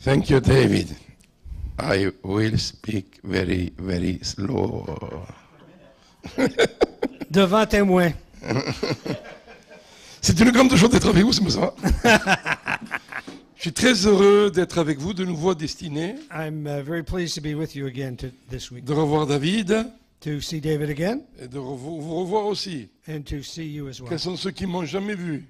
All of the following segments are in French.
Thank you, David. I will speak very, very slow. Devant témoin. C'est une grande joie d'être avec vous ce matin. Je suis très heureux d'être avec vous de nouveau à Destinée, I'm very pleased to be with you again this week. de revoir David To see David again et de vous revoir aussi. and to see you as well. Quels sont ceux qui m'ont jamais vu?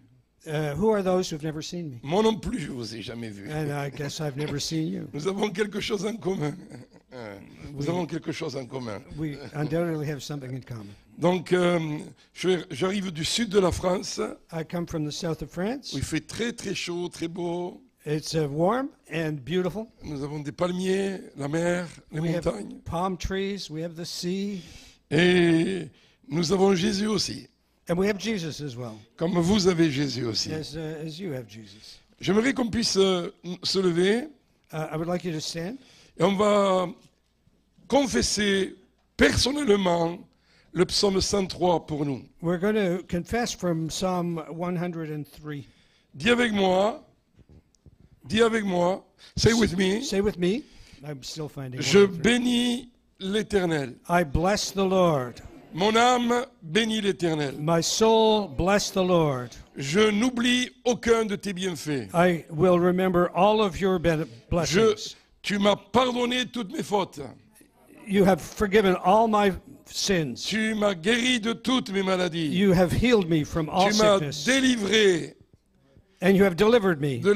Who are those who've never seen me? Moi non plus, je vous ai jamais vu. And I guess I've never seen you. Nous avons quelque chose en commun. Nous avons quelque chose en commun. We undoubtedly have something in common. Donc, j'arrive du sud de la France, I come from the south of France. où il fait très très chaud, très beau. It's warm and beautiful. Nous avons des palmiers, la mer, les We have montagnes. palm trees. We have the sea. Et nous avons Jésus aussi, And we have Jesus as well, comme vous avez Jésus aussi. as you have Jesus. J'aimerais qu'on puisse se lever I would like you to stand. et on va confesser personnellement le psaume 103 pour nous. We're going to confess from Psalm 103. Dis avec moi, say with me, Say with me. I'm still finding je 103. bénis l'Éternel. I bless the Lord. Mon âme bénit l'Éternel. My soul bless the Lord. Je n'oublie aucun de tes bienfaits. I will remember all of your blessings. Tu m'as pardonné toutes mes fautes. You have forgiven all my sins. Tu m'as guéri de toutes mes maladies. You have healed me from all Tu m'as sickness. délivré And you have delivered me de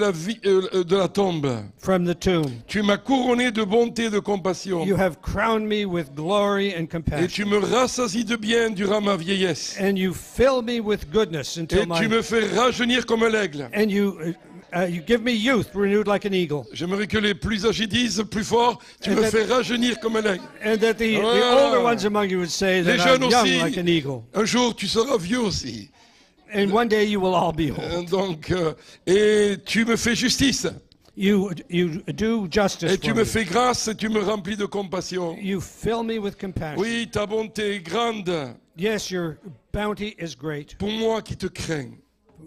la tombe. from the tomb. Tu m'as couronné de bonté et de compassion. You have crowned me with glory and Et compassion. tu me rassasies de bien durant ma vieillesse. And you fill me with goodness Et until tu my... me fais rajeunir comme l'aigle. And you give me youth renewed like an eagle. J'aimerais que les plus âgés disent plus fort, tu Et me that- fais rajeunir comme l'aigle. And that the Voilà. older ones among you would say Les that jeunes I'm young aussi, like an eagle. un jour tu seras vieux aussi. And one day you will all be old. Donc, et tu me fais justice. You do justice Et tu for me me. fais grâce et tu me remplis de compassion. You fill me with compassion. Oui, ta bonté est grande Yes, your bounty is great pour moi qui te crains.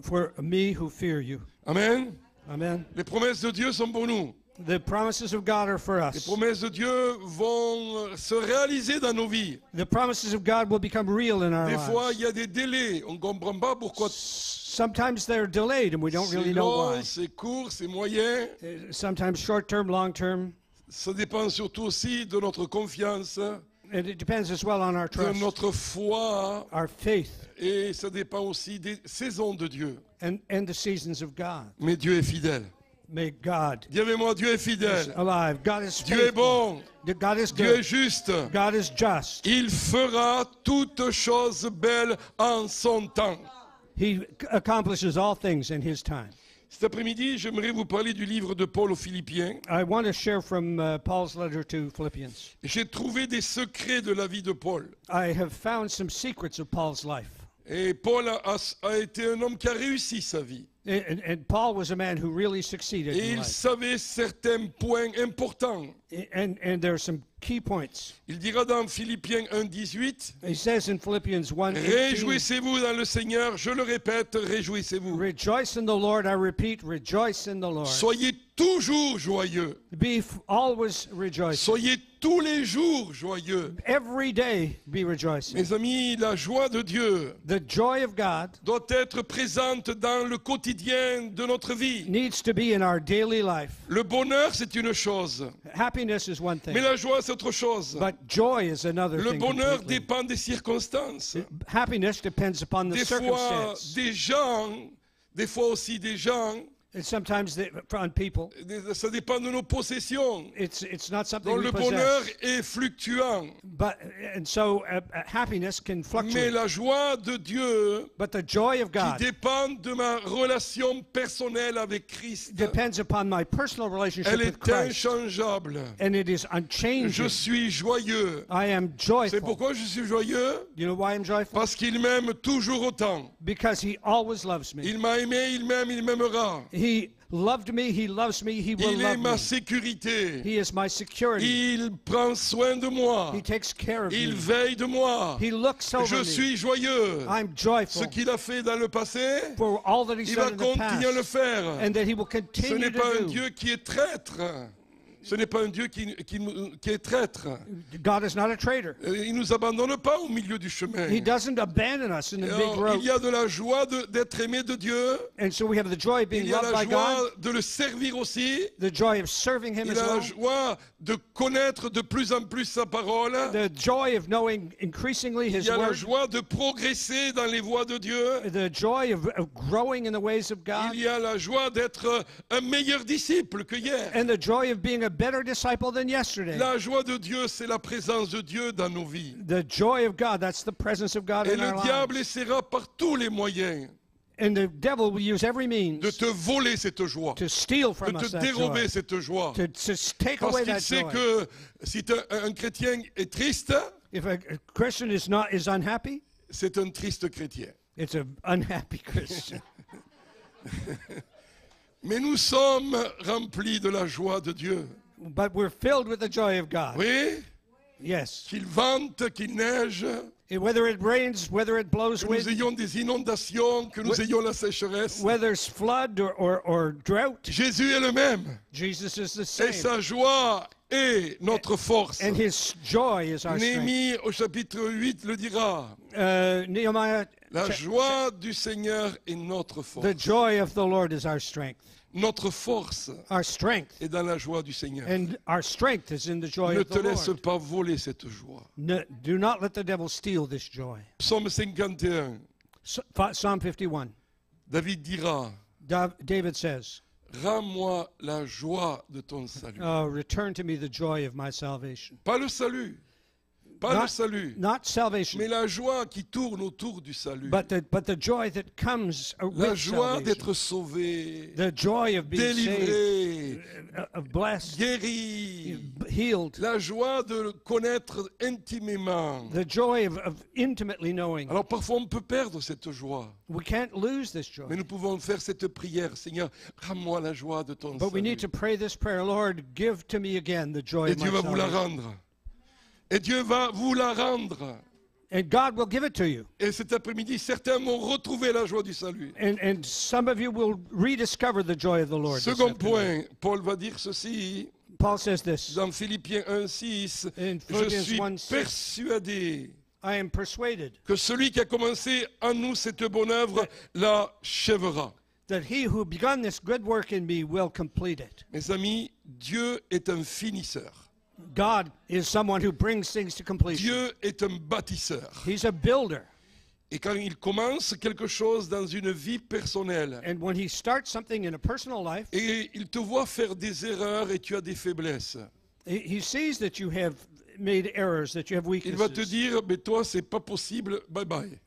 for me who fear you. Amen. Amen. Les promesses de Dieu sont pour nous. The promises of God are for Les us. promesses de Dieu vont se réaliser dans nos vies. The promises of God will become real in our Des fois, lives. il y a des délais. On ne comprend pas pourquoi. Sometimes they're delayed and we don't C'est really know long, why. c'est court, c'est moyen. Sometimes short term, long term. Ça dépend surtout aussi de notre confiance, And it depends as well on our de trust, notre foi. our faith, Et ça dépend aussi des saisons de Dieu. and the seasons of God. Mais Dieu est fidèle. May God Dis avec moi, Dieu est is fidèle. alive. God is Dieu est faithful. bon. God is Dieu est good. juste. God is just. Il fera toutes choses belles en son temps. He accomplishes all things in His time. Cet après-midi, j'aimerais vous parler du livre de Paul aux Philippiens. I want to share from Paul's letter to Philippians. J'ai trouvé des secrets de la vie de Paul. I have found some secrets of Paul's life. Et Paul a été un homme qui a réussi sa vie. And Paul was a man who really succeeded Et in il life. savait certains points importants. And there are some key points. Il dira dans Philippiens 1,18, He says in Philippians 1:18, réjouissez-vous dans le Seigneur, je le répète, réjouissez-vous. rejoice in the Lord. I repeat, rejoice in the Lord. Soyez toujours joyeux. Be always rejoicing. Soyez tous les jours joyeux. Every day be rejoicing. Mes amis, la joie de Dieu The joy of God doit être présente dans le quotidien de notre vie. needs to be in our daily life. Le bonheur, c'est une chose, Happiness is one thing, mais la joie, c'est autre chose. but joy is another Le thing. bonheur completely. dépend des circonstances. Happiness depends upon the Des fois, circumstance. des gens, des fois aussi des gens, And sometimes on people, ça dépend de nos possessions. it's not something Donc we le bonheur possess. est fluctuant. And so happiness can Mais fluctuate. la joie de Dieu, But the joy of qui God dépend de ma relation personnelle avec Christ, depends upon my personal relationship elle with est Christ. inchangeable. And it is Je unchanging. suis joyeux. I am C'est joyful. pourquoi je suis joyeux? You know why I'm joyful? Parce qu'il m'aime toujours autant. Because He always loves me. Il m'a aimé, il m'aime, il m'aimera. He loved me, he loves me, he will Il est love ma me. sécurité. He is my security. Il prend soin de moi. He takes care of Il me. veille de moi. He looks over Je me. suis joyeux. I'm Ce joyful qu'il a fait dans le passé, for all that he's il va done in the continuer à le past, faire. and that he will Ce continue n'est pas un to do. Dieu qui est traître. Ce n'est pas un Dieu qui est traître. God is not a traitor. Il ne nous abandonne pas au milieu du chemin. He doesn't abandon us in the big Alors, road. il y a de la joie d'être aimé de Dieu. And so we have the joy of being Il y a loved la by God, joie de le servir aussi. the joy of serving him Il as a la well, joie de connaître de plus en plus sa parole. the joy of knowing increasingly Il his y a la word, joie de progresser dans les voies de Dieu. the joy of growing in the ways of God, Il y a la joie d'être un meilleur disciple que hier. and the joy of being a better disciple than yesterday. La joie de Dieu, c'est la présence de Dieu dans nos vies. The joy of God, that's the presence of God Et in our le diable lives. essaiera par tous les moyens And the devil will use every de means te voler cette joie, to steal de from us te that dérober joy, cette joie. to take Parce away qu'il that sait joy. que si un chrétien est triste, If a Christian is unhappy, c'est un triste chrétien. it's an unhappy Christian. Mais nous sommes remplis de la joie de Dieu. But we're filled with the joy of God. Oui, Yes. qu'il vente, qu'il neige, Whether it rains, whether it blows que nous wind, ayons des inondations, que nous ayons la sécheresse. whether it's flood or drought, Jésus est le même. Jesus is the Et same. sa joie est notre force. And his joy is our strength. Néhémie au chapitre 8 le dira. Nehemiah, La joie du Seigneur est notre force. the joy of the Lord is our strength. Notre force Our strength. est dans la joie du Seigneur. And our strength is in the joy Ne of te the laisse Lord. pas voler cette joie. Do not let the devil steal this joy. Psaume 51, Psalm 51. David dira, David says, rends-moi la joie de ton salut. return to me the joy of my salvation. Pas le salut, pas le salut, Not salvation, mais la joie qui tourne autour du salut. but the joy that comes La with joie salvation. d'être sauvé, The joy of being saved, délivré, of blessed, guéri. healed. La joie de le connaître intimement. The joy of intimately knowing. Alors parfois on peut perdre cette joie, We can't lose this joy. mais nous pouvons faire cette prière. Seigneur, rends-moi la joie de ton But we need salut. to pray this prayer, Lord, give to me again the joy Et of Dieu my va vous la salvation. rendre. Et Dieu va vous la rendre. And God will give it to you. Et cet après-midi, certains vont retrouver la joie du salut. And some of you will rediscover the joy of the Lord. this Second afternoon. point, Paul va dire ceci Paul says this, dans Philippiens 1:6. In Je Philippians suis 1:6. persuadé I am persuaded que celui qui a commencé en nous cette bonne œuvre l'achèvera. that he who begun this good work in me will complete it. Mes amis, Dieu est un finisseur. God is someone who brings things to completion. Dieu est un bâtisseur. He's a builder. Et quand il commence quelque chose dans une vie personnelle, And when he starts something in a personal life, et il te voit faire des erreurs et tu as des faiblesses, he sees that you have made errors, that you have il va te weaknesses. dire, mais toi c'est pas possible, bye bye.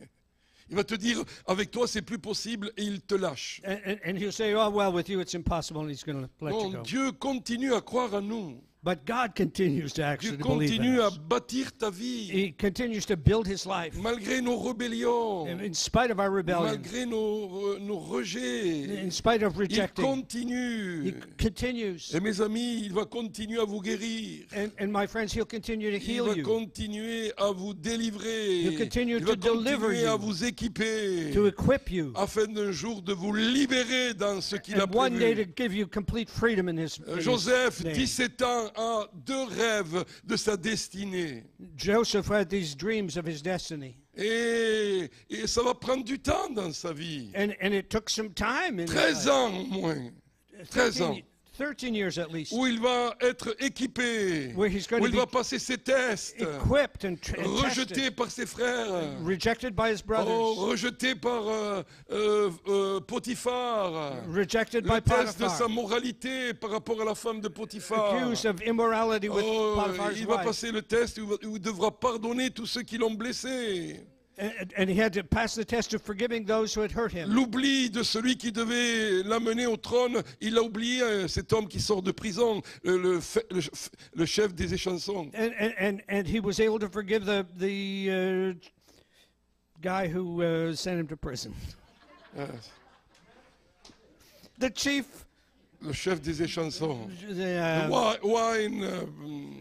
Il va te dire, avec toi c'est plus possible, et il te lâche. And he'll say, oh, well, with you it's impossible, and he's going to let you Non, go. Dieu continue à croire en nous. But God continues to Dieu actually believe in continue à us. bâtir ta vie, He continues to build his life malgré nos rébellions, in spite of our rebellion, malgré nos rejets. in spite of Il rejecting. He continue. continues. Et mes amis, il va continuer à vous guérir. And my friends, he'll continue to Il heal va you, continuer à vous délivrer. He'll continue Il va to deliver continuer à you, vous équiper to equip you, afin d'un jour de vous libérer dans ce qu'il a and one day to prévu. give you complete freedom in his Joseph, name. 17 ans, a deux rêves de sa destinée. Joseph had these dreams of his destiny. Et ça va prendre du temps dans sa vie. And it took some time in his 13 life. ans au moins. 13 ans. 13 years at least. Où il va être équipé. Where he's going Où to il be va passer ses tests. Equipped and Rejeté tested, par ses frères. rejected by his brothers, Oh, rejeté par Potiphar. rejected Le by test de sa Potiphar, moralité par rapport à la femme de Potiphar. accused of immorality with Oh, Potiphar's il va wife. passer le test où il devra pardonner tous ceux qui l'ont blessé. And he had to pass the test of forgiving those who had hurt him. L'oubli de celui qui devait l'amener au trône, il a oublié cet homme qui sort de prison, le chef des échansons. And he was able to forgive the guy who sent him to prison. Euh, The chief Le chef des échansons. The, Wine.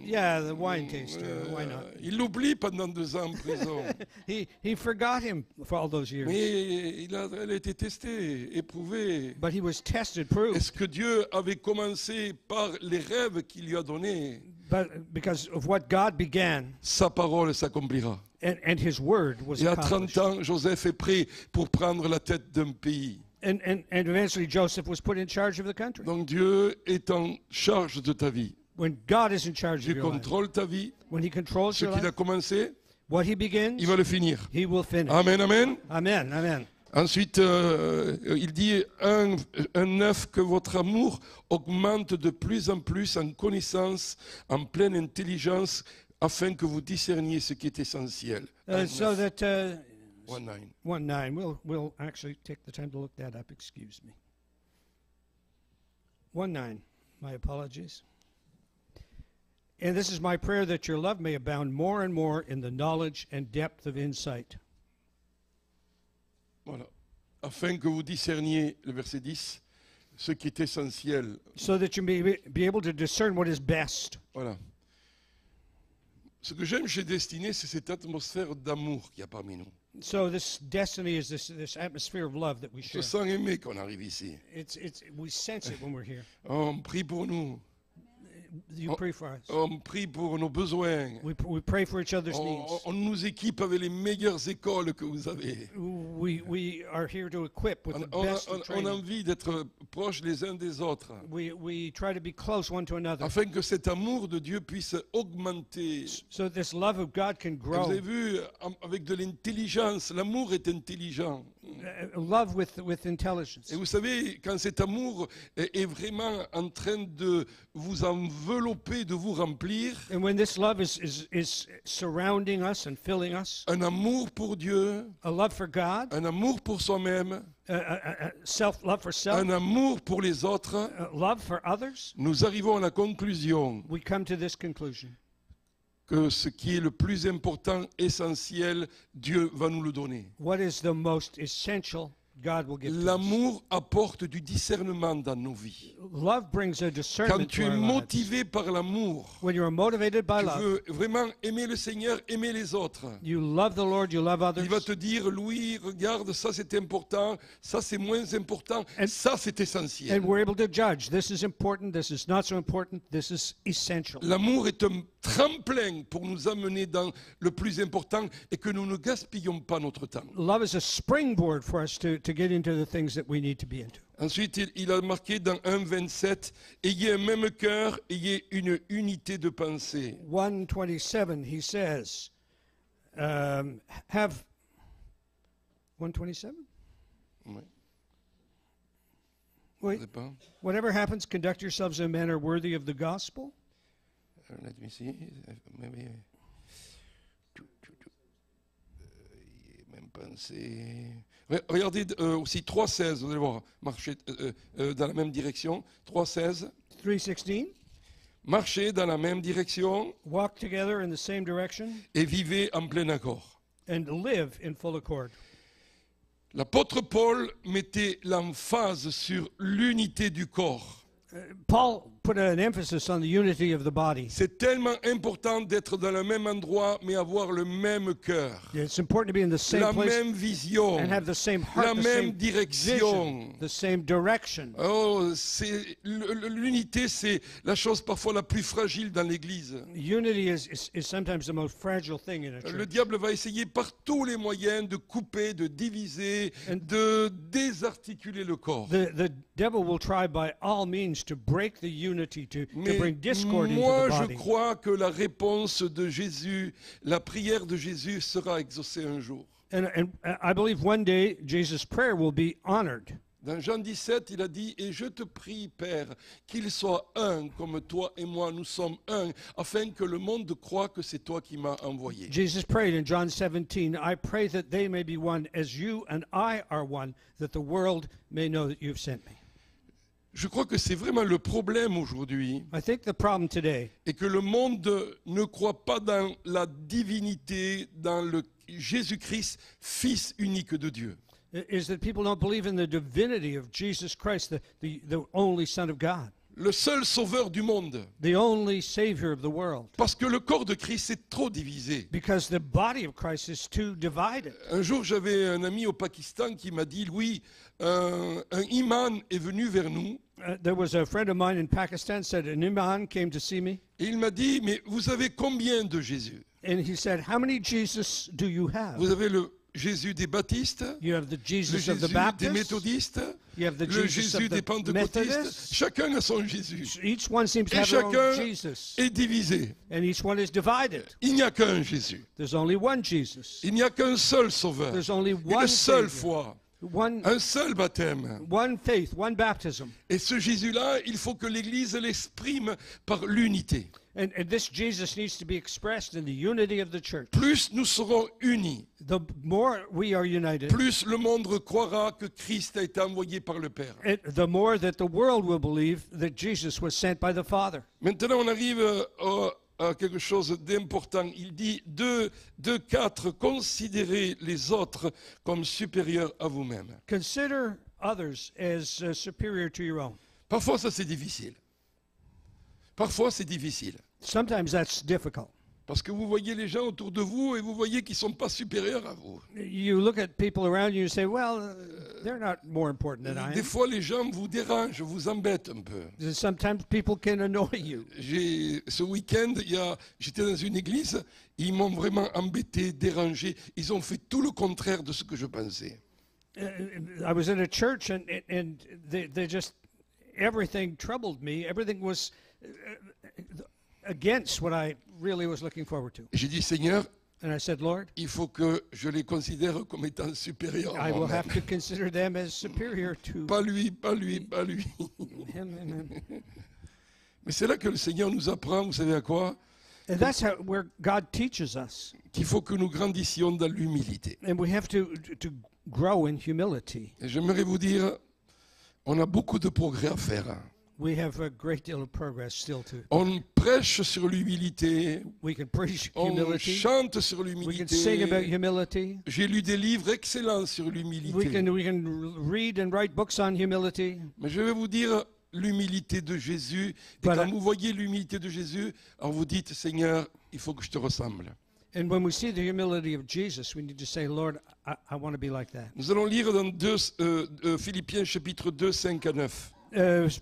yeah, the wine taster. Why not? Il l'oublie pendant 2 ans en prison. He forgot him for all those years. Mais elle a été testée, éprouvée. But he was tested, proved. Est-ce que Dieu avait commencé par les rêves qu'il lui a donnés? But because of what God began, Sa parole s'accomplira. and his word was Et à accomplished. 30 ans, Joseph est prêt pour prendre la tête d'un pays. And eventually Joseph was put in charge of the country. Donc Dieu est en charge de ta vie. When God is in charge Dieu of your life, contrôle ta vie. when he controls Ce your qu'il a life, commencé, what he begins, il va le finir. he will finish. Amen, amen. Amen, amen. Ensuite, il dit 1:9 que votre amour augmente de plus en plus en connaissance, en pleine intelligence, afin que vous discerniez ce qui est essentiel. So that 1:9. 1:9. We'll actually take the time to look that up. Excuse me. 1:9. My apologies. And this is my prayer that your love may abound more and more in the knowledge and depth of insight. Voilà. Afin que vous discerniez, le verset 10, ce qui est essentiel. So that you may be able to discern what is best. Voilà. Ce que j'aime chez Destinée, c'est cette atmosphère d'amour qu'il y a parmi nous. So this destiny is this atmosphere of love that we Je share. sens aimé quand on arrive ici. We sense it when we're here. On prie pour nous. You pray for us. On prie pour nos besoins. We pray for each other's needs. On nous équipe avec les meilleures écoles que vous avez. We are here to equip with the best of On a training. envie d'être proches les uns des autres, We try to be close one to another, afin que cet amour de Dieu puisse augmenter. so that this love of God can Et vous grow. avez vu, avec de l'intelligence, l'amour est intelligent. Love with intelligence. Et vous savez, quand cet amour est vraiment en train de vous envelopper, de vous remplir, And when this love is surrounding us and filling us, un amour pour Dieu, a love for God, un amour pour soi-même, love for self, un amour pour les autres, love for others, nous arrivons à la conclusion we come to this conclusion. que ce qui est le plus important, essentiel, Dieu va nous le donner. What is the most essential God will give to us? L'amour apporte du discernement dans nos vies. Love brings a Quand discernment tu to es our lives. motivé par l'amour, When you are motivated by tu love, veux vraiment aimer le Seigneur, aimer les autres. you love the Lord, you love others, Il va te dire, Louis, regarde, ça c'est important, ça c'est moins important, ça c'est essentiel. and we're able to judge. This is important, this is not so important, this is essential. L'amour est un tremplin pour nous amener dans le plus important et que nous ne gaspillons pas notre temps. Love is a springboard for us to get into the things that we need to be into. Ensuite, il a marqué dans 1:27, ayez un même cœur, ayez une unité de pensée. 127, he says, have 127? Ouais, Wait, je sais pas. whatever happens, conduct yourselves in a manner worthy of the gospel. Let me see. Maybe. Même pensée. Regardez aussi 3:16, vous allez voir, marchez dans la même direction. 3:16, 3:16, marchez dans la même direction walk together in the same direction et vivez en plein accord. and live in full accord. L'apôtre Paul mettait l'emphase sur l'unité du corps. Paul put an emphasis on the unity of the body. C'est tellement important d'être dans le même endroit, mais avoir le même cœur, It's important to be in the same la place même vision, and have the same heart, la the même same direction. vision, the same direction. Oh, l'unité, c'est la chose parfois la plus fragile dans l'Église. Unity is sometimes the most fragile thing in a Le church. diable va essayer par tous les moyens de couper, de diviser, de désarticuler le corps. The devil will try by all means to break the unity, to Mais bring discord into moi, the je body. crois que la réponse de Jésus, la prière de Jésus sera exaucée un jour. And I believe one day Jesus' prayer will be honored. Dans Jean 17, il a dit, et je te prie, Père, qu'ils soient un comme toi et moi, nous sommes un, afin que le monde croie que c'est toi qui m'as envoyé. Jesus prayed in John 17, I pray that they may be one as you and I are one, that the world may know that you've sent me. Je crois que c'est vraiment le problème aujourd'hui, I think the problem today et que le monde ne croit pas dans la divinité, dans le Jésus-Christ, Fils unique de Dieu. is that people don't believe in the divinity of Jesus Christ, the only Son of God, le seul sauveur du monde. the only Savior of the world. Parce que le corps de Christ est trop divisé. Because the body of Christ is too divided. Un jour, j'avais un ami au Pakistan qui m'a dit, Louis, un imam est venu vers nous. There was a friend of mine in Pakistan said an imam came to see me, Et il m'a dit, mais vous avez combien de Jésus? and he said, "How many Jesus do you have? Vous avez le Jésus des baptistes, You have the le Jesus of Jésus the des Baptists. méthodistes, You have the le Jesus Jésus of des the pentecôtistes. Methodists. Chacun a son Jésus. Each one seems to Et have their own chacun Jesus, est divisé. and each one is divided. Il n'y a qu'un Jésus. There's only one Jesus. Il n'y a qu'un seul sauveur. There's only Une one seule Savior. foi. One Un seul baptême. faith, one baptism. Et ce Jésus-là, il faut que l'Église l'exprime par l'unité. And this Jesus needs to be expressed in the unity of the church. Plus nous serons unis, The more we are united, plus le monde croira que Christ a été envoyé par le Père. the more that the world will believe that Jesus was sent by the Father. Maintenant, on arrive à quelque chose d'important. Il dit 2:4, considérez les autres comme supérieurs à vous-même. Consider others as superior to your own. Parfois, ça c'est difficile. Parfois, c'est difficile. Sometimes that's difficult. Parce que vous voyez les gens autour de vous et vous voyez qu'ils ne sont pas supérieurs à vous. You look at people around you and say, well, they're not more important than I Des am. fois, les gens vous dérangent, vous embêtent un peu. Sometimes people can annoy you. Ce week-end, j'étais dans une église, ils m'ont vraiment embêté, dérangé. Ils ont fait tout le contraire de ce que je pensais. I was in a church and they just, everything troubled me. Everything was against what I really was looking forward to. J'ai dit, Seigneur, And I said, Lord, il faut que je les considère comme étant supérieurs à I will moi-même. have to consider them as superior to Pas lui, pas lui, pas lui. him and him. Mais c'est là que le Seigneur nous apprend, vous savez à quoi? And that's where God teaches us. Qu'il faut que nous grandissions dans l'humilité. And we have to grow in humility. Et j'aimerais vous dire, on a beaucoup de progrès à faire. We have a great deal of progress still to. On prêche sur l'humilité, We can preach on humility. chante sur We can sing about l'humilité. humility. J'ai lu des livres excellents sur We l'humilité. can read and write books on humility. Mais je vais vous dire l'humilité de Jésus. Et Voilà. quand vous voyez l'humilité de Jésus, alors vous dites, Seigneur, il faut que je te ressemble. And when we see the humility of Jesus, we need to say, Lord, I want to be like that. Nous allons lire dans Philippiens chapitre 2, 5 à 9.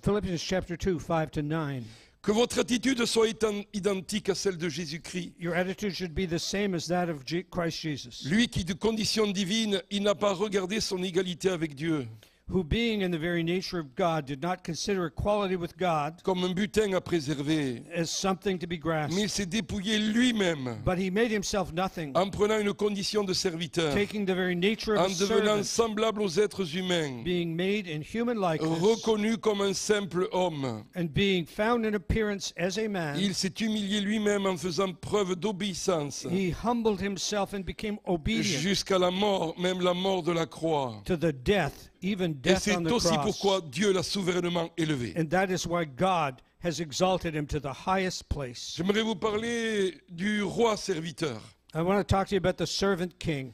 Philippians chapter 2, 5 to 9. Que votre attitude soit identique à celle de Jésus-Christ. Your attitude should be the same as that of Christ Jesus, Lui qui, de condition divine, il n'a pas regardé son égalité avec Dieu who being in the very nature of God did not consider equality with God comme un butin à préserver, as something to be mais grasped, il s'est dépouillé lui-même but he made himself nothing, en prenant une condition de serviteur, taking the very nature en of a devenant servant, semblable aux êtres humains, being made in human likeness, reconnu comme un simple homme. and being found in appearance as a man. Il s'est humilié lui-même en faisant preuve d'obéissance He humbled himself and became obedient jusqu'à la mort, même la mort de la croix. to the death, even Et death c'est on the aussi cross. pourquoi Dieu l'a souverainement élevé. And that is why God has exalted him to the highest place. J'aimerais vous parler du roi serviteur. I want to talk to you about the servant king.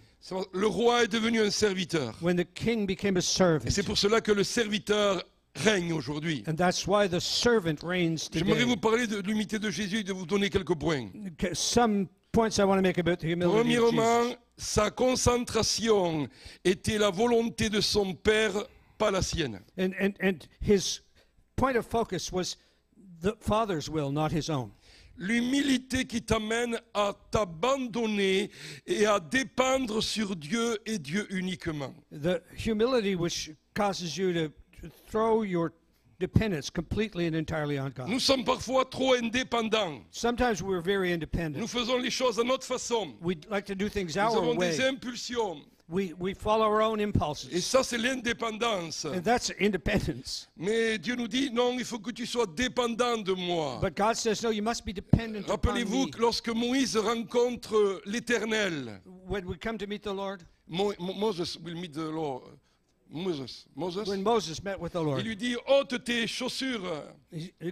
Le roi est devenu un serviteur. When the king became a Et servant. c'est pour cela que le serviteur règne aujourd'hui. And that's why the servant reigns J'aimerais today. vous parler de l'humilité de Jésus et de vous donner quelques points. Some points I want to make about the humility of Premièrement, Jesus. sa concentration était la volonté de son Père, pas la sienne. And his point of focus was the Father's will, not his own. L'humilité qui t'amène à t'abandonner et à dépendre sur Dieu et Dieu uniquement. The humility which causes you to throw your dependence completely and entirely on God. Nous sommes parfois trop indépendants. Sometimes we're very Nous independent. faisons les choses à notre façon. We like to do things Nous our avons des way. impulsions. We follow our own Et impulses. ça, c'est l'indépendance. And that's independence. Mais Dieu nous dit, non, il faut que tu sois dépendant de moi. But God says, no, you must be dependent upon Rappelez-vous me. que lorsque Moïse rencontre l'Éternel, When we come to meet the Lord, Moses will meet the Lord. Moses, when Moses met with the il Lord. lui dit, ôte tes chaussures,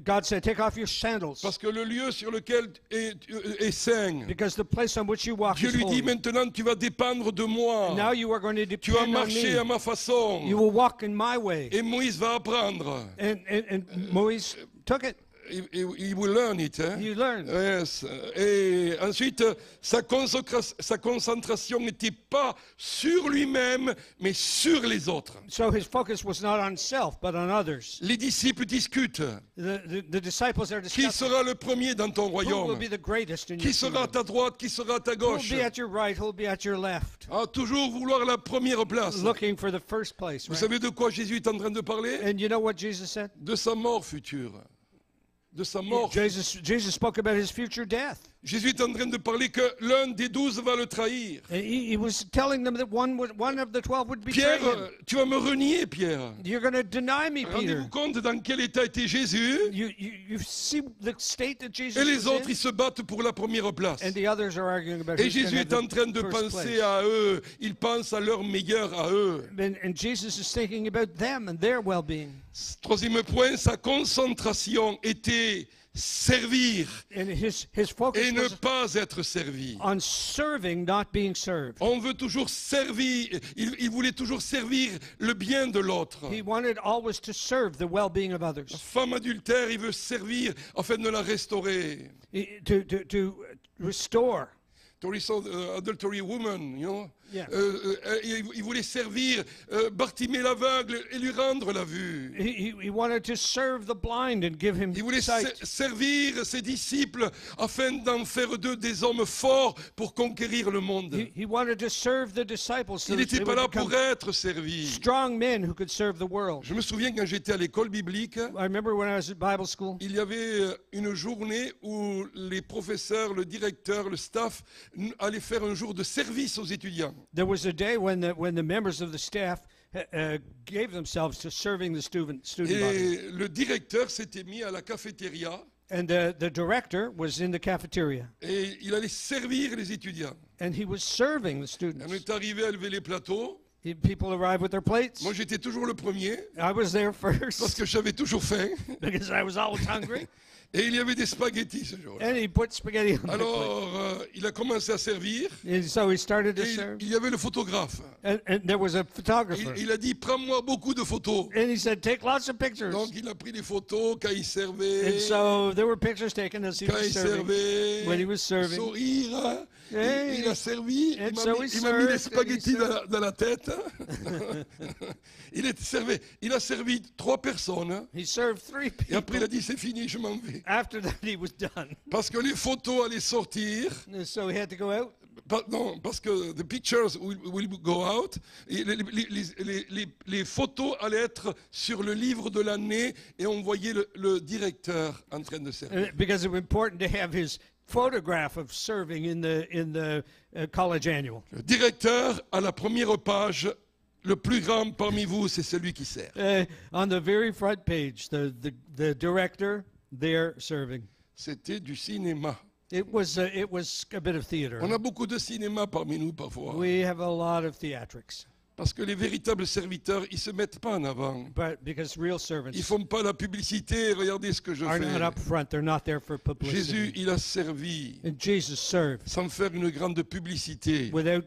God said, take off your sandals, parce que le lieu sur lequel est saint. because the place on which you walk Dieu is lui dit, holy. maintenant tu vas dépendre de And moi. now you are going to Tu vas depend on marcher me. à ma façon. You will walk in my way. Et Moïse va apprendre. And Moses took it. He will learn it. Hein? You learn. Yes. Et ensuite, sa concentration n'était pas sur lui-même, mais sur les autres. So his focus was not on self, but on others. Les disciples discutent. The disciples are Qui discussing. sera le premier dans ton Who will royaume? be the greatest in your Qui sera à kingdom? ta droite? Qui sera à ta Who will gauche? be at your right? Who will be at your left? Ah, toujours vouloir la première place. Looking for the first place, Vous right? savez de quoi Jésus est en train de parler? And you know what Jesus said? De sa mort future. De sa mort. Jesus spoke about his future death. Jésus est en train de parler que l'un des 12 va le trahir. And he was telling them that one of the 12 would betray Pierre, him. tu vas me renier, Pierre. You're going to deny me, Peter. Rendez-vous compte dans quel état était Jésus? You see the state that Jesus Et les was autres, in? ils se battent pour la première place. And the others are arguing about Et who's going Jésus to have est en train de the first penser place. à eux. Il pense à leur meilleur à eux. And Jesus is thinking about them and their well-being. Troisième point, sa concentration était servir And his focus et ne was pas être servi. on serving, not being served. On veut toujours servir, il voulait toujours servir le bien de l'autre. He wanted always to serve the well-being of others. Femme adultère, il veut servir afin de la restaurer. To restore. To restore the adultery woman, you know. Yeah. Il voulait servir Bartimée l'aveugle et lui rendre la vue. He wanted to serve the blind and give him Il voulait sight. servir ses disciples afin d'en faire d'eux des hommes forts pour conquérir le monde. He wanted to serve the disciples so Il that n'était they pas là would pour become être servi. strong men who could serve the world. Je me souviens quand j'étais à l'école biblique, I remember when I was at Bible school, il y avait une journée où les professeurs, le directeur, le staff allaient faire un jour de service aux étudiants. there was a day when the members of the staff gave themselves to serving the student body. Et le directeur s'était mis à la cafétéria And the director was in the cafeteria. et il allait servir les étudiants. And he was serving the On students. est arrivé à lever les plateaux. People arrived with their plates. Moi, j'étais toujours le premier I was there parce first que j'avais toujours faim. because I was always hungry. Et il y avait des spaghettis ce jour-là. And he put spaghetti on my plate. Alors, il a commencé à servir And so he started to et serve. il y avait le photographe. And there was a photographer. Il a dit, prends-moi beaucoup de photos. And he said, take lots of pictures. Donc, il a pris des photos quand il servait, And so there were pictures taken as he quand was il serving. servait, when he was serving. sourire. Hein. Hey. Il a servi, And il so m'a he il m'a mis les served, and he spaghettis served. dans la tête. Il a servi 3 personnes. Hein. He served 3 Et après, il people. a dit, c'est fini, je m'en vais. After that, he was done. Parce que les photos allaient sortir. And so he had to go out. Non, parce que the pictures will go out. Et les photos allaient être sur le livre de l'année et on voyait le directeur en train de servir. Because it was important to have his photograph of serving in the college annual. Le directeur, à la première page, le plus grand parmi vous, c'est celui qui sert. On the very front page, the director there serving. C'était du cinéma. It was a bit of theater. On a beaucoup de cinéma parmi nous parfois. We have a lot of theatrics, Parce que les véritables serviteurs, ils se mettent pas en avant. but because real servants Ils font pas la publicité. Regardez ce que je are not up fais. front, they're not there for Jésus, publicity. il a servi And Jesus served sans faire une grande publicité. without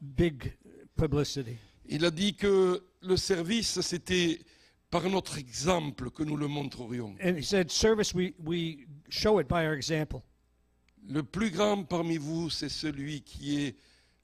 big publicity. Il a dit que le service, c'était par notre exemple que nous le montrerions. And he said, service, we show it by our example. Le plus grand parmi vous, c'est celui qui est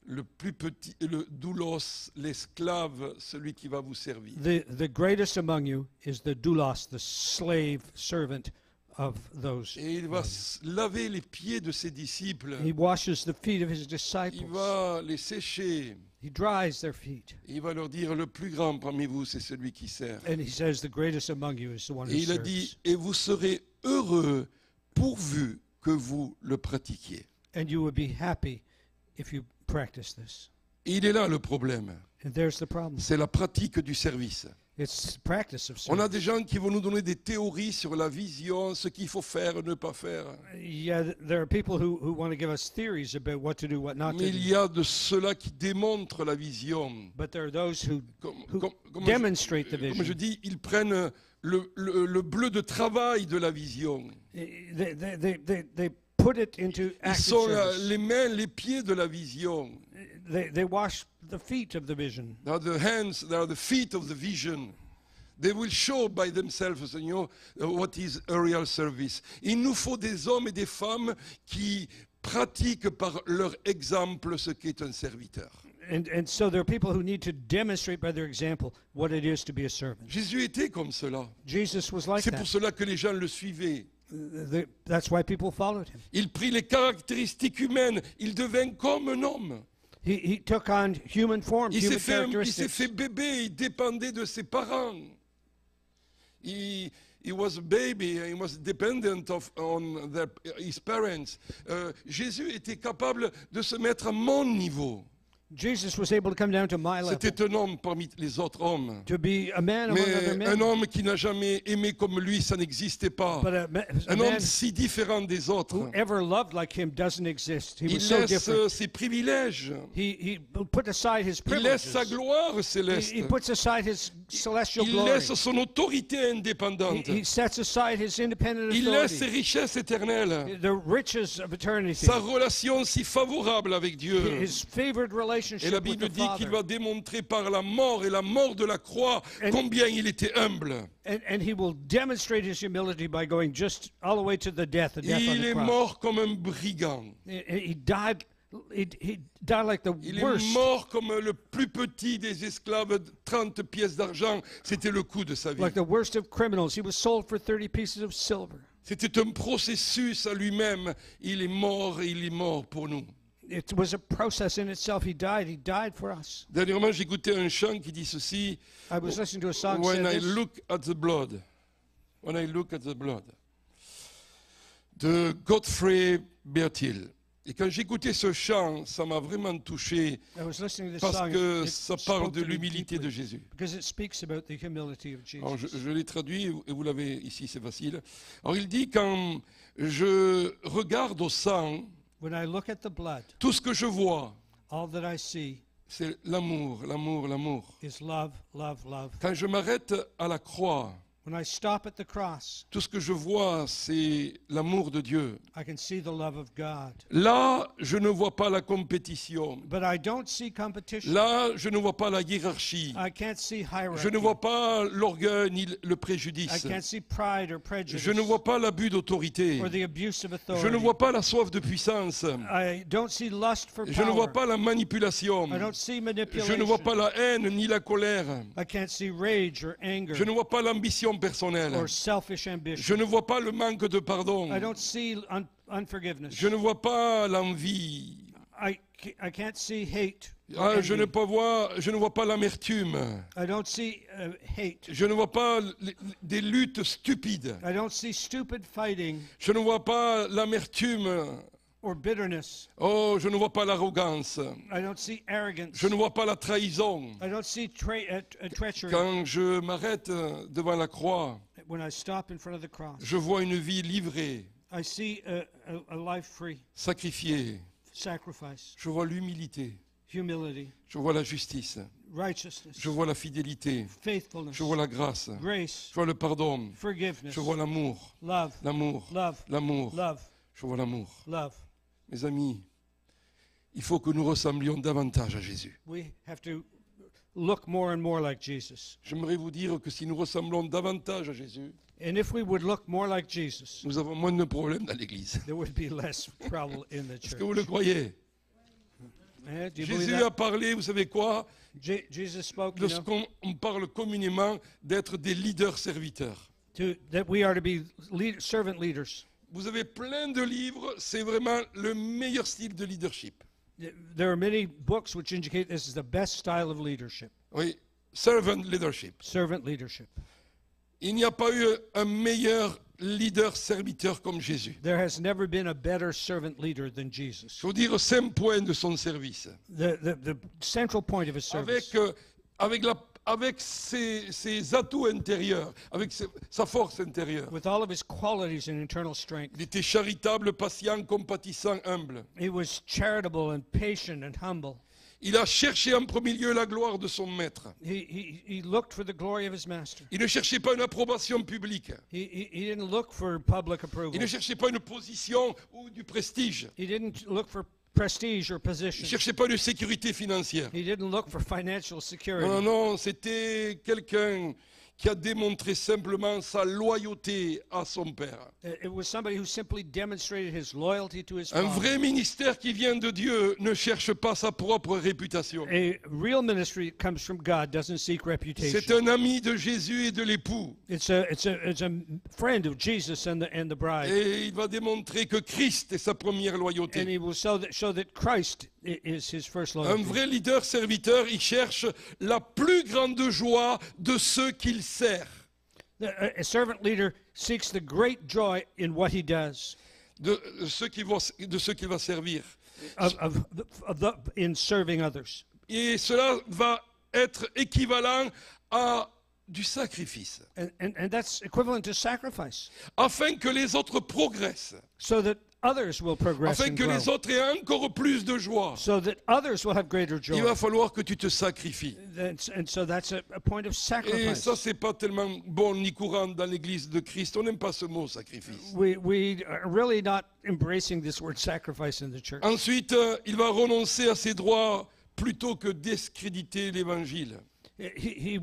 le plus petit, le doulos, l'esclave, celui qui va vous servir. The greatest among you is the doulos, the slave servant of those. Et il va laver les pieds de ses disciples. He washes the feet of his Il disciples. va les sécher. He dries their feet. Il va leur dire, le plus grand parmi vous, c'est celui qui sert. And he says, the greatest among you is the one who Et il a serves. dit, et vous serez heureux pourvu que vous le pratiquiez. And you will be happy if you practice this. Et il est là le problème. And there's the problem. C'est la pratique du service. It's practice of On a service. des gens qui vont nous donner des théories sur la vision, ce qu'il faut faire, ne pas faire. Yeah, there are people who want to give us theories about what to do, what not to Mais il do. y a de ceux-là qui démontrent la vision. But there are those who Comme, comme demonstrate the comme je vision. dis, ils prennent le bleu de travail de la vision. They put it into Ils active sont service. les mains, les pieds de la vision. They wash the feet of the vision. They are the hands, they are the feet of the vision. They will show by themselves, what is a real service. Il nous faut des hommes et des femmes qui pratiquent par leur exemple ce qu'est un serviteur. And so there are people who need to demonstrate by their example what it is to be a servant. Jésus était comme cela. Jesus was like C'est pour that. cela que les gens le suivaient. That's why people followed him. Il prit les caractéristiques humaines. Il devint comme un homme. He took on human form, Il human s'est fait characteristics. bébé. Il dépendait de ses parents. He was a baby. He was dependent on his parents. Jésus était capable de se mettre à mon niveau. Jesus was able to come down to my level, C'était un homme parmi les autres hommes. to be a man among other Mais un men. homme qui n'a jamais aimé comme lui, ça n'existait pas. But a Un man homme si différent des autres. who ever loved like him doesn't exist. He Il was so laisse different. ses privilèges. He put aside his Il laisse privileges. sa gloire céleste. He puts aside his celestial Il glory. laisse son autorité indépendante. He sets aside his independent Il laisse ses authority, richesses éternelles. the riches of eternity, Sa relation si favorable avec Dieu. his favored Et relationship la with Bible the dit qu'il Father. va démontrer par la mort et la mort de la croix combien il était humble. And he will demonstrate his humility by going just all the way to the death on Il the est cross. mort comme un brigand. He died. He died like the Il est worst. mort comme le plus petit des esclaves, 30 pièces d'argent. C'était le coût de sa vie. Like the worst of criminals. He was sold for 30 pieces of silver. C'était un processus à lui-même. Il est mort pour nous. It was a process in itself. He died for us. Dernièrement, j'écoutais un chant qui dit ceci. I was listening to a song When I said this, look at the blood. When I look at the blood. De Godfrey Bertil. Et quand j'écoutais ce chant, ça m'a vraiment touché I was listening to this parce song. que It ça parle spoke de to me l'humilité de deeply Jésus. because it speaks about the humility of Jesus. Alors je l'ai traduit et vous l'avez ici, c'est facile. Alors il dit, quand je regarde au sang, When I look at the blood, tout ce que je vois, all that I see c'est l'amour, l'amour, l'amour. is love, love, love. Quand je m'arrête à la croix, When I stop at the cross, tout ce que je vois, c'est l'amour de Dieu. I can see the love of God. Là, je ne vois pas la compétition. But I don't see competition. Là, je ne vois pas la hiérarchie. I can't see hierarchy. Je ne vois pas l'orgueil ni le I préjudice. can't see pride or prejudice Je ne vois pas l'abus d'autorité. or the abuse of authority. Je ne vois pas la soif de puissance. I don't see lust for Je ne vois power. pas la manipulation. I don't see Je manipulation. ne vois pas la haine ni la colère. I can't see rage or anger Je ne vois pas l'ambition personnelle. or selfish ambition. Je ne vois pas le manque de pardon. I don't see unforgiveness. Je ne vois pas l'envie. I can't see hate. or Ah, je ne envy. vois pas l'amertume. I don't see hate. Je ne vois pas des luttes stupides. I don't see stupid fighting Je ne vois pas l'amertume. or bitterness. Oh, je ne vois pas l'arrogance. I don't see arrogance. Je ne vois pas la trahison. I don't see treachery. Quand je m'arrête devant la croix, When I stop in front of the cross, je vois une vie livrée, I see a life free, sacrifiée. sacrifice, Je vois l'humilité. humility, Je vois la justice. righteousness, Je vois la fidélité. faithfulness, Je vois la grâce. grace, Je vois le pardon. forgiveness, Je vois l'amour. love, L'amour. love, L'amour. love, Je vois l'amour. love. Mes amis, il faut que nous ressemblions davantage à Jésus. We have to look more and more like Jesus. J'aimerais vous dire que si nous ressemblons davantage à Jésus, And if we would look more like Jesus, nous avons moins de problèmes dans l'Église. there would be less trouble in the Est-ce que vous le church. croyez? Eh, do you believe Jésus that? a parlé, vous savez quoi? Jesus spoke, De ce qu'on parle communément d'être des leaders serviteurs. that we are to be servant leaders. Vous avez plein de livres, c'est vraiment le meilleur style de leadership. There are many books which indicate this is the best style of leadership, Oui, servant leadership. servant leadership. Il n'y a pas eu un meilleur leader serviteur comme Jésus. There has never been a better servant leader than Jesus. Je veux dire 5 points de son service. The central point of his service, avec ses atouts intérieurs, avec sa force intérieure. with all of his qualities and internal strength. Il était charitable, patient, compatissant, humble. He was charitable and patient and humble. Il a cherché en premier lieu la gloire de son maître. He looked for the glory of his master. Il ne cherchait pas une approbation publique. He didn't look for public approval. Il ne cherchait pas une position ou du prestige. He didn't look for prestige or Il ne position. cherchait pas une sécurité financière. He didn't look for financial security. Non, non, c'était quelqu'un qui a démontré simplement sa loyauté à son père. It was somebody who simply demonstrated his loyalty to his Un father. vrai ministère qui vient de Dieu ne cherche pas sa propre réputation. A real ministry that comes from God doesn't seek C'est reputation. un ami de Jésus et de l'époux. It's a friend of Jesus and the bride. Et il va démontrer que Christ est sa première And loyauté. he will show that Christ is his first Un loyalty. vrai leader serviteur, il cherche la plus grande joie de ceux qu'il sert. A servant leader seeks the great joy in what he does, De ceux qu'il va servir. in serving others. Et cela va être équivalent à du sacrifice, And that's equivalent to sacrifice, afin que les autres progressent, so that others will progress afin and que grow, les autres aient encore plus de joie. so that others will have greater Il joy. va falloir que tu te sacrifies. And so that's a point of Et sacrifice. ça, c'est pas tellement bon ni courant dans l'église de Christ. On n'aime pas ce mot sacrifice. We are really not embracing this word sacrifice in the church. Ensuite, il va renoncer à ses droits plutôt que discréditer l'évangile. He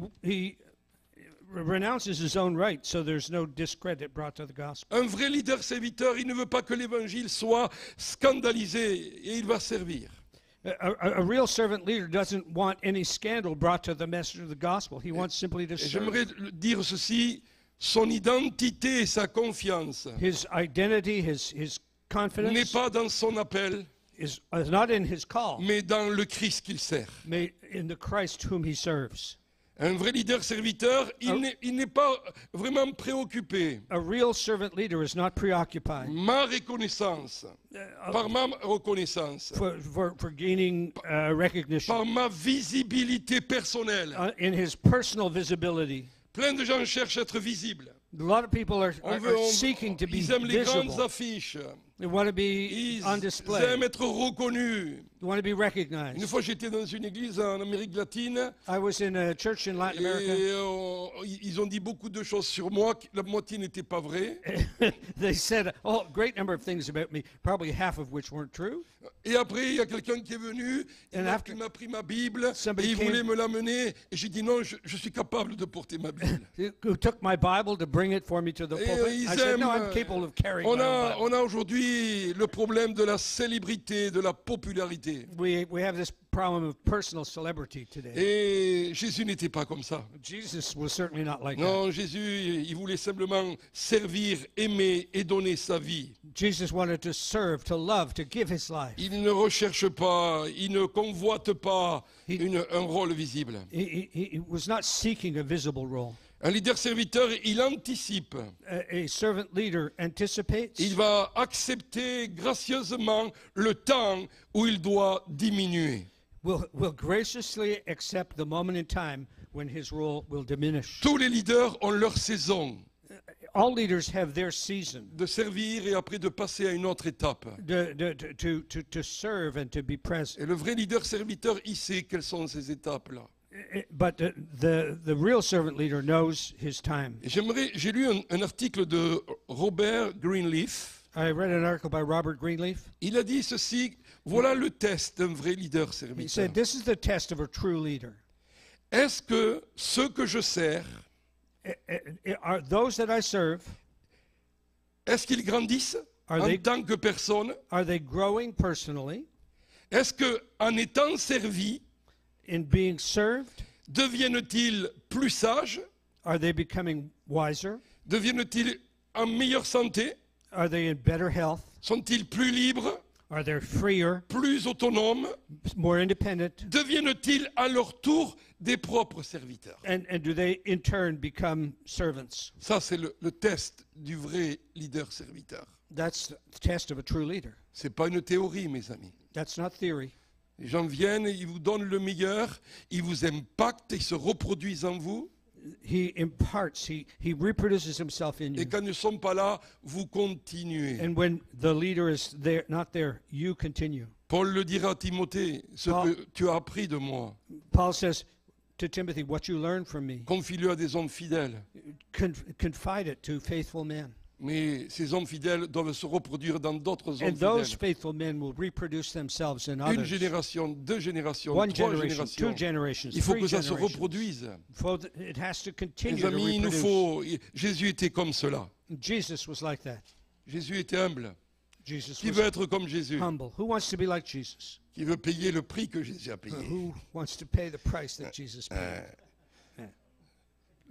renounces his own rights, so there's no discredit brought to the gospel. Un vrai leader serviteur, il ne veut pas que l'évangile soit scandalisé et il va servir. A real servant leader doesn't want any scandal brought to the message of the gospel. He wants simply to Et serve. j'aimerais dire ceci, son identité et sa confiance His identity, his n'est confidence pas dans son appel, is not in his call, mais dans le Christ qu'il sert. but in the Christ whom he serves. Un vrai leader serviteur, il n'est pas vraiment préoccupé. A real servant leader is not preoccupied Ma reconnaissance, par ma reconnaissance, for gaining recognition par ma visibilité personnelle. in his personal visibility. Plein de gens cherchent à être visibles. A lot of people are seeking to be Ils aiment les grandes visible. affiches. They want to be Ils on display. aiment être reconnus. They want to be Une recognized. fois, j'étais dans une église en Amérique latine I was in a church in Latin America. et ils ont dit beaucoup de choses sur moi. La moitié n'était pas vraie. They said a great number of things about me, probably half of which weren't true. Et après, il y a quelqu'un qui est venu, il m'a pris ma Bible, et somebody il came- voulait me l'amener. Et j'ai dit non, je suis capable de porter ma Bible. Who took my Bible to bring it for me to the Et pulpit. ils I said, no, aiment, I'm capable of carrying on my own Bible. on a aujourd'hui le problème de la célébrité, de la popularité. We have this problem of personal celebrity today. Et Jésus n'était pas comme ça. Jesus was certainly not like that. Non, Jésus, il voulait simplement servir, aimer et donner sa vie. Jesus wanted to serve, to love, to give his life. Il ne recherche pas, il ne convoite pas un rôle visible. He was not seeking a visible role. Un leader serviteur, il anticipe. A servant leader anticipates. Il va accepter gracieusement le temps où il doit diminuer. Will graciously accept the moment in time when his role will diminish. Tous les leaders ont leur saison All leaders have their season de servir et après de passer à une autre étape. to serve and to be present. Et le vrai leader serviteur, il sait quelles sont ces étapes-là. But the real servant leader knows his time. Et j'ai lu un article de Robert Greenleaf. I read an article by Robert Greenleaf. Il a dit ceci, voilà le test d'un vrai leader He serviteur. said, this is the test of a true leader. Est-ce que ceux que je sers, Are those that I serve, est-ce qu'ils grandissent Are en they- tant que personne? are they growing personally Est-ce qu'en étant servis, in being served? deviennent-ils plus sages? Are they becoming wiser? Deviennent-ils en meilleure santé? Are they in better health? Sont-ils plus libres, Are they freer, plus autonomes? more independent? Deviennent-ils à leur tour des propres serviteurs? And do they in turn become servants? Ça, c'est le test du vrai leader serviteur. That's the test of a true leader. Ce n'est pas une théorie, mes amis. That's not theory. Les gens viennent, ils vous donnent le meilleur, ils vous impactent, ils se reproduisent en vous. He imparts, he reproduces himself in Et you. quand ils ne sont pas là, vous continuez. And when the leader is there, not there, you continue. Paul le dira à Timothée, ce Paul- que tu as appris de moi, Paul says to Timothy, what you learned from me, confie-le à des hommes fidèles. confide it to faithful men. Mais ces hommes fidèles doivent se reproduire dans d'autres hommes And those fidèles. faithful men will reproduce themselves in Une others. génération, deux générations, One trois generation, two générations. generations, Il faut three que ça se generations. reproduise. It has to Les continue to amis, il nous reproduce. faut... Jésus était comme cela. Jesus was like that. Jésus était humble. Jesus Qui was veut être comme Jésus? humble. Who wants to be like Jesus? Qui veut payer le prix que Jésus a payé? Who wants to pay the price that Jesus paid?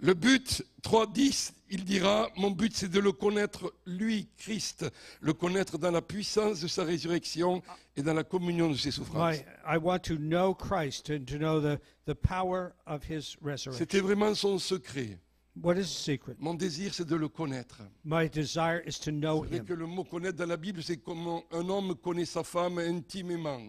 Le but, 3.10, il dira, mon but c'est de le connaître, lui, Christ, le connaître dans la puissance de sa résurrection et dans la communion de ses souffrances. I want to know Christ and to know the power of his resurrection. C'était vraiment son secret. What is the secret? Mon désir, c'est de le connaître. My desire is to know Vous savez him. que le mot connaître dans la Bible, c'est comme un homme connaît sa femme intimement.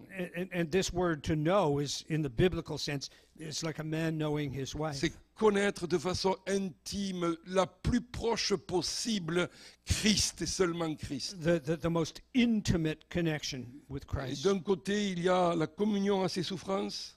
And this word to know is, in the biblical sense, it's like a man knowing his wife. C'est connaître de façon intime, la plus proche possible, Christ et seulement Christ. The most intimate connection with Et Christ. d'un côté, il y a la communion à ses souffrances.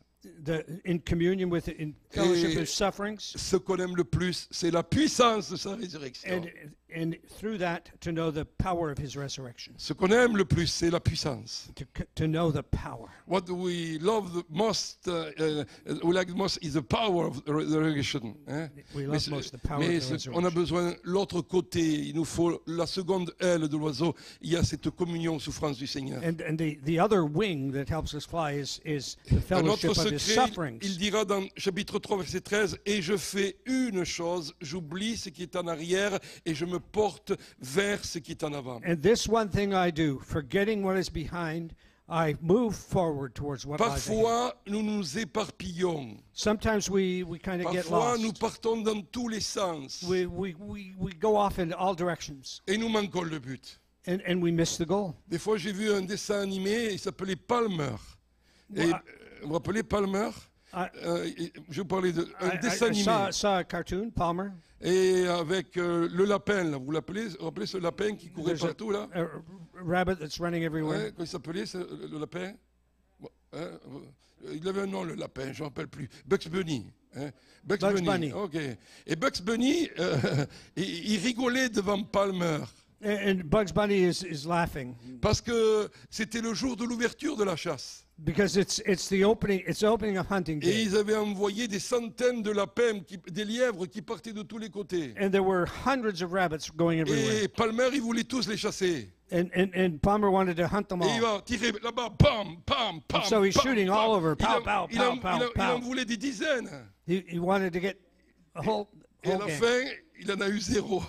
In communion with, in fellowship Et with sufferings. ce qu'on aime le plus, c'est la puissance de sa résurrection. And through that, to know the power of his resurrection. Ce qu'on aime le plus, c'est la puissance. To know the power. What we love the most, we like most is the power of the resurrection. Hein? We Mais, love most the power mais of the on a resurrection. besoin l'autre côté. Il nous faut la seconde aile de l'oiseau. Il y a cette communion aux souffrances du Seigneur. And the other wing that helps us fly is the Un autre fellowship of his secret, sufferings. il dira dans chapitre 3, verset 13, « Et je fais une chose, j'oublie ce qui est en arrière et je me porte vers ce qui est en avant. » And this one thing I do, forgetting what is behind, I move forward towards what lies ahead. Parfois, nous nous éparpillons. Sometimes we kind of get Parfois, nous lost. partons dans tous les sens We go off in all directions, et nous manquons le but. and we miss the goal. Des fois, j'ai vu un dessin animé, il s'appelait Palmer. Et, vous vous rappelez Palmer? Je vous parlais d'un dessin I animé. saw a cartoon, Palmer. Et avec le lapin, là. Vous rappelez ce lapin qui courait There's partout, là? a rabbit that's running everywhere. Ouais, comment il s'appelait, le lapin? Bon, hein, il avait un nom, le lapin, je ne me rappelle plus. Bugs Bunny. Hein? Bugs Bunny. OK. Et Bugs Bunny, il rigolait devant Palmer. And Bugs Bunny is laughing Parce que c'était le jour de l'ouverture de la chasse. because it's the opening of hunting Et day. ils avaient envoyé des centaines de lapins, des lièvres qui partaient de tous les côtés. And there were hundreds of rabbits going everywhere. Et Palmer, il voulait tous les chasser. And Palmer wanted to hunt them Et il all. va tirer là-bas, pam, pam, pam. So he's pam, shooting pam. all over. Il en- Pow, pow, il en- pow, il en- pow, il en pow. voulait des dizaines. He wanted to get a whole Et à la gang. fin, il en a eu zéro.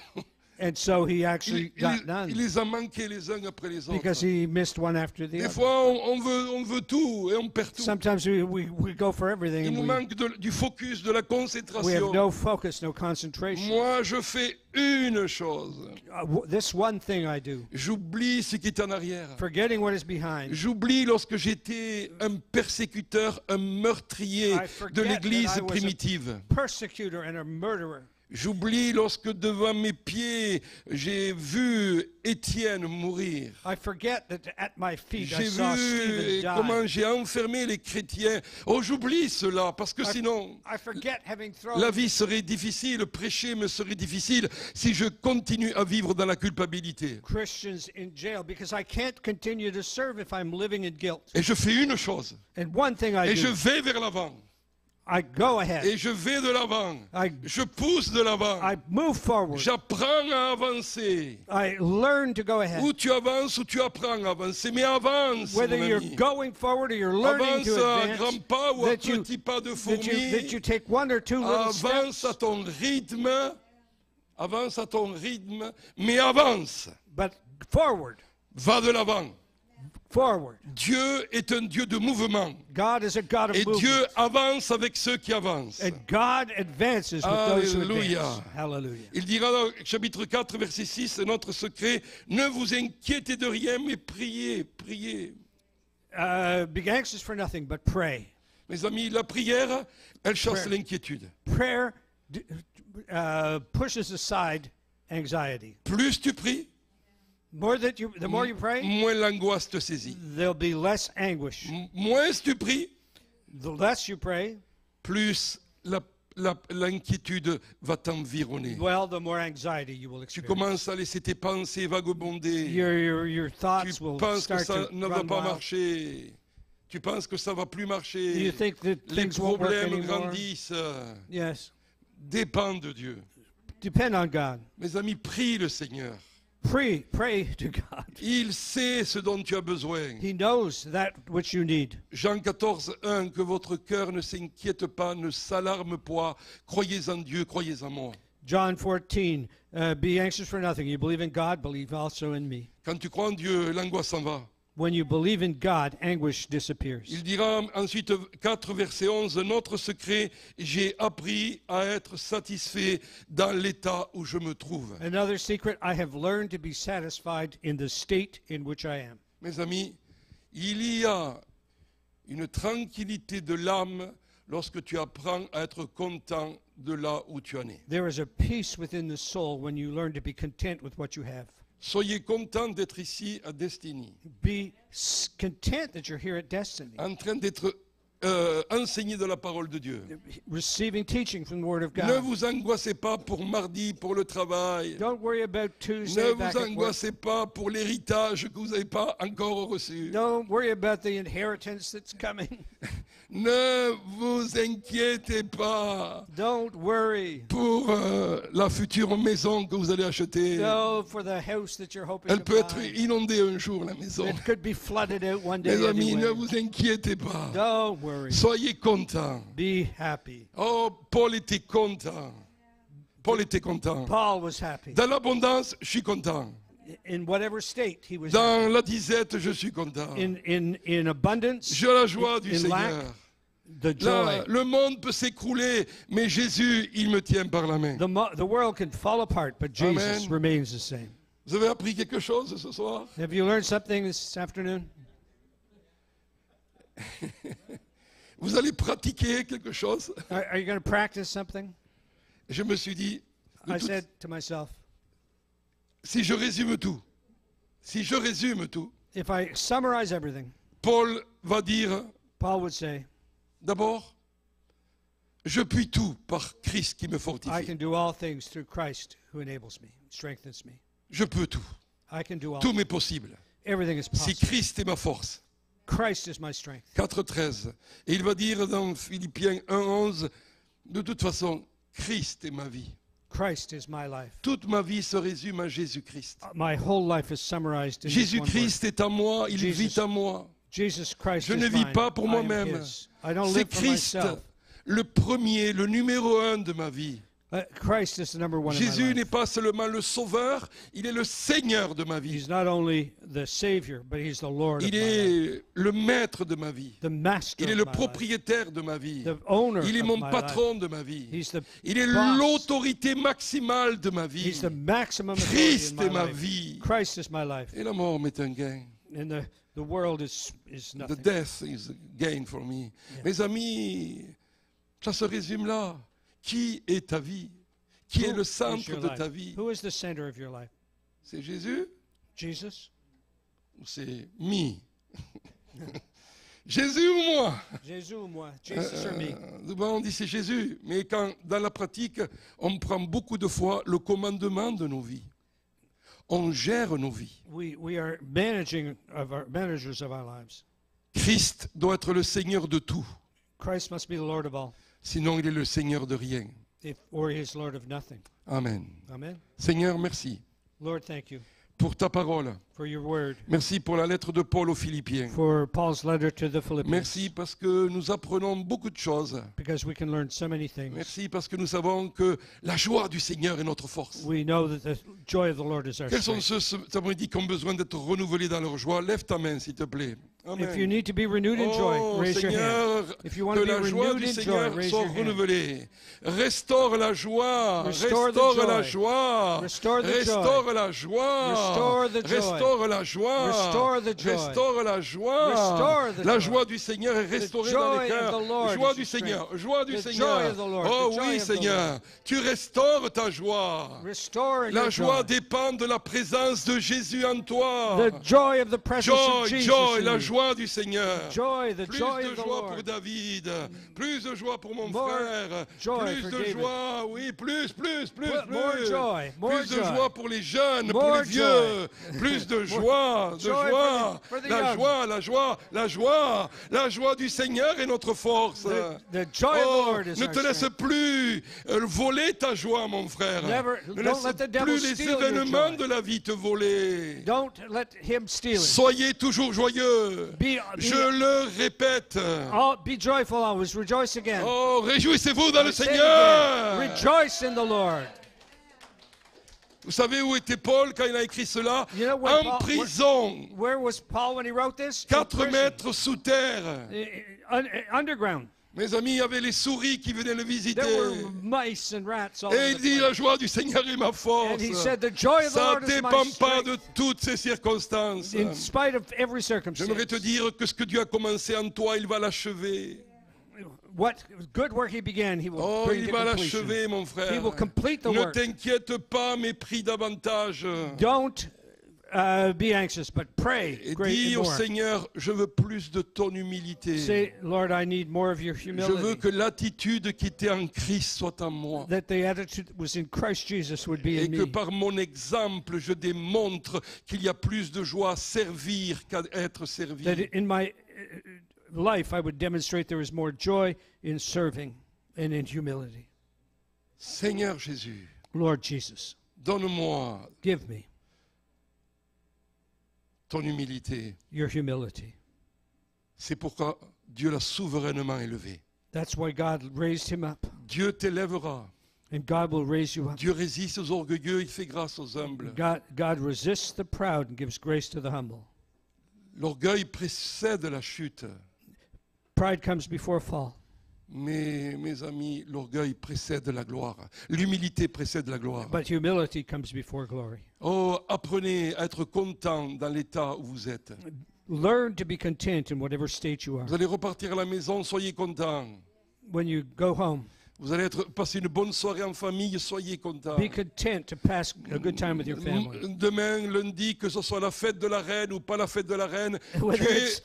And so he actually got Il none les a manqués les uns après les autres. because he missed one after the Des other. fois, on veut tout et on perd tout. Sometimes we go for everything Il and nous manque du focus, de la we have concentration. no focus, no concentration. Moi, je fais une chose. This one thing I do, J'oublie ce qui est en arrière. forgetting what is behind. J'oublie lorsque j'étais un persécuteur, un meurtrier I forget de l'Église that I was a- primitive. Persecutor and a murderer. J'oublie lorsque devant mes pieds, j'ai vu Étienne mourir. I forget that at my feet I J'ai saw vu Stephen comment die. j'ai enfermé les chrétiens. Oh, j'oublie cela, parce que sinon, I forget having thrown la vie serait difficile, prêcher me serait difficile si je continue à vivre dans la culpabilité. Christians in jail because I can't continue to serve if I'm living in guilt. Et je fais une chose, And one thing I et je do, vais vers l'avant, I go ahead. et je vais de l'avant, I je pousse de l'avant, I move forward. j'apprends à avancer. I learn to go ahead. Ou tu avances ou tu apprends à avancer, mais avance, Whether mon you're ami. going forward or you're learning Avance to à advance, grands pas ou à that you, petits pas de that you fourmi. take one or two little Avance steps, à ton rythme. Avance à ton rythme, mais avance. but forward, Va de l'avant. forward. Dieu est un Dieu de mouvement. God is a God of Et movement. Dieu avance avec ceux qui avancent. And God advances with those who Alléluia. advance. Hallelujah. Il dira dans chapitre 4, verset 6, c'est notre secret, ne vous inquiétez de rien, mais priez, priez. Be anxious for nothing, but pray. Mes amis, la prière, elle chasse Prayer. l'inquiétude. Prayer pushes aside anxiety. Plus tu pries, The more you pray, moins l'angoisse te saisit. there'll be less anguish. Moins tu pries, The less you pray, plus l'inquiétude va t'environner. well, the more anxiety you will Tu experience. commences à laisser tes pensées vagabonder. Your Tu thoughts will penses que start ça to ne va run pas wild. marcher. Tu penses que ça va plus You marcher. think that Les things won't work problèmes anymore. grandissent. Yes. Dépend de Dieu. Depend on God. Mes amis, prie le Seigneur. Pray to God. Il sait ce dont tu as besoin. He knows that which you need. Jean 14, 1, que votre cœur ne s'inquiète pas, ne s'alarme pas. Croyez en Dieu, croyez en moi. John 14, be anxious for nothing. You believe in God, believe also in me. Quand tu crois en Dieu, l'angoisse s'en va. When you believe in God, anguish disappears. Il dira ensuite 4 verset 11, notre secret, j'ai appris à être satisfait dans l'état où je me trouve. Another secret, I have learned to be satisfied in the state in which I am. Mes amis, il y a une tranquillité de l'âme lorsque tu apprends à être content de là où tu en es. There is a peace within the soul when you learn to be content with what you have. Soyez contents d'être ici à Destiny, Be content that you're here at Destiny, en train d'être enseigné de la parole de Dieu. receiving teaching from the Word of Ne God. vous angoissez pas pour mardi, pour le travail. Don't worry about Tuesday Ne back vous at work. angoissez pas pour l'héritage que vous n'avez pas encore reçu. Don't worry about the inheritance that's coming. Ne vous inquiétez pas Don't worry. pour la future maison que vous allez acheter. No, for the house that you're hoping Elle to peut être buy. inondée un jour, la maison. It could be flooded out one day Mes amis, ne anyway. vous inquiétez pas. Don't worry. Soyez contents. Be happy. Oh, Paul était content. Paul était content. Paul was happy. Dans l'abondance, je suis content. In whatever state he was Dans la disette, je suis content. in abundance, J'ai la joie du in lack, Seigneur. the Là, joy. le monde peut s'écrouler, mais Jésus, il me tient par la main. The world can fall apart, but Jesus Amen. remains the same. Vous avez appris quelque chose ce soir? Have you learned something this afternoon? Vous allez pratiquer quelque chose? Are you going to practice something? Je me suis dit, de I toute- said to myself, si je résume tout, if I summarize everything, Paul va dire, Paul would say, d'abord, je puis tout par Christ qui me I fortifie. can do all things through Christ who enables me, strengthens me. Je peux tout. I can do all. Tout m'est possible. Everything is Si possible. Christ est ma force. Christ is my strength. 4.13. Et il va dire dans Philippiens 1.11, de toute façon, Christ est ma vie. Christ is my life. Toute ma vie se résume à Jésus-Christ. My whole life is summarized in this one word. Jésus-Christ est à moi, il Jesus. vit à moi. Jesus Christ Je is ne vis mine. pas pour I am moi-même. his. I don't C'est live for Christ, myself. le premier, le numéro 1 de ma vie. Christ is the number one in my Jésus life. n'est pas seulement le sauveur, il est le Seigneur de ma vie. He's not only the Savior, but He's the Lord of Il my life. est le maître de ma vie. The Master Il est of le my life. propriétaire de ma vie. The owner Il est of mon my patron life. de ma vie. He's the Il est boss. l'autorité maximale de ma vie. He's the maximum authority in Christ my est ma life. vie. Christ is my life. Et la mort m'est un gain. And the world is The nothing. death is a gain for me. Mes amis, ça se résume là. Qui est ta vie? Qui est Who le is centre your de life? ta vie? Who is the center of your life? C'est Jésus Jesus? ou c'est me? Jésus ou moi? Jésus ou moi? Jesus or me? Souvent on dit c'est Jésus, mais quand dans la pratique, on prend beaucoup de fois le commandement de nos vies. On gère nos vies. We are managers of our lives. Christ doit être le Seigneur de tout. Christ must be the Lord of all, Sinon, il est le Seigneur de rien. or He is Lord of nothing. Amen. Amen. Seigneur, merci Lord, thank you pour ta parole. for your word, Merci pour la lettre de Paul aux Philippiens. for Paul's letter to the Philippians, Merci parce que nous apprenons beaucoup de choses. because we can learn so many things. Merci parce que nous savons que la joie du Seigneur est notre force. We know that the joy of the Lord is our Quels sont strength. ceux, cet après-midi, qui ont besoin d'être renouvelés dans leur joie? Lève ta main, s'il te plaît. If you need to be renewed in joy, Oh raise your hand. Seigneur, If you want que to be la joie renewed du in joy, Seigneur raise soit your hand. renouvelée. Restaure la joie, Restore the restaure la joy. joie, Restore the joy. restaure la joie, Restore the joy. restaure la joie, Restore the joy. restaure la joie. Restore the La joy. joie du Seigneur est restaurée The dans joy les of cœurs. the Lord Joie is du your Seigneur, strength. joie du The Seigneur. joy of the Lord, Oh the joy oui of the Seigneur, tu restaures ta joie. Restore La your joie joy. dépend de la présence de Jésus en toi. The joy of the presence Joy, of Jesus joy, in la you. joie du Seigneur. Joy, the Plus joy de of the joie pour Lord. David, plus de joie pour mon More frère, joy plus for de David. joie, oui, plus, More joy, more plus de joy. joie pour les jeunes, pour More les vieux, plus de joie, joy for the la young. joie, la joie, la joie, la joie du Seigneur est notre force. The joy of the Oh, Lord is ne our te laisse strength. plus voler ta joie, mon frère. Ne don't laisse let the devil plus les steal your événements joy. de la vie te voler. Don't let him steal it. Soyez toujours joyeux. Je le répète. Be joyful always. Rejoice again. Oh, réjouissez-vous dans le Say it Seigneur. again. Rejoice in the Lord. Vous savez où était Paul quand il a écrit cela? You know where En Paul- prison, Where was Paul when he wrote this? In 4 prison. mètres sous terre. Underground. Mes amis, il y avait les souris qui venaient le visiter. There were mice and rats all Et over il the dit, place. la joie du Seigneur est ma force. And he said, the joy of the Ça Lord ne is my dépend pas strength. de toutes ces circonstances. In spite of every J'aimerais circumstance. te dire que ce que Dieu a commencé en toi, il va l'achever. What good work he began, he will Oh, bring il to va completion. l'achever, mon frère. He will complete the Ne work. t'inquiète pas, mais prie davantage. Don't be anxious, but pray Et great dis and au more. Seigneur, je veux plus de ton humilité. Say, Lord, I need more of your Je veux humility. que l'attitude qui était en Christ soit en moi. That the attitude that was in Christ Jesus would be Et in que me. par mon exemple, je démontre qu'il y a plus de joie à servir qu'à être servi. That in my life I would demonstrate there is more joy in serving and in humility. Seigneur Jésus, Lord Jesus, donne-moi give me ton humilité. your humility. C'est pourquoi Dieu l'a souverainement élevé. That's why God raised him up. Dieu t'élèvera. And God will raise you up. Dieu résiste aux orgueilleux, il fait grâce aux humbles. God resists the proud and gives grace to the humble. L'orgueil précède la chute. Pride comes before a fall. Mais mes amis, l'orgueil précède la gloire. L'humilité précède la gloire. But humility comes before glory. Oh, apprenez à être content dans l'état où vous êtes. Learn to be content in whatever state you are. Vous allez repartir à la maison, soyez content. When you go home, Vous allez passer une bonne soirée en famille, soyez content. be content to pass a good time with your family. Demain, lundi, que ce soit la fête de la reine ou pas la fête de la reine,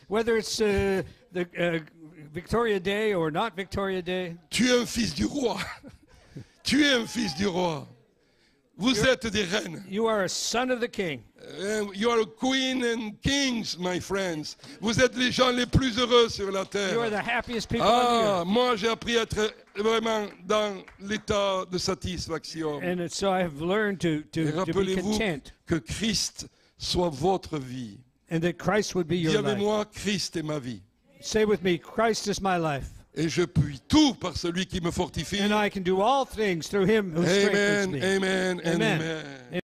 Whether it's the Victoria Day or not Victoria Day, tu es un fils du roi. Tu es un fils du roi. Vous êtes des reines. you are a son of the King. You are a queen and kings, my friends. Vous êtes les gens les plus heureux sur la You are terre. the happiest people on the Moi j'ai appris à être vraiment dans l'état de satisfaction. earth. And so I have learned to Et be rappelez-vous content. que Christ soit votre vie. And that Christ would be Dis your avec life. moi, Christ est ma vie. Say with me, Christ is my life. Et je puis tout par celui qui me fortifie. And I can do all things through him who strengthens Amen, me. amen, and Amen. amen.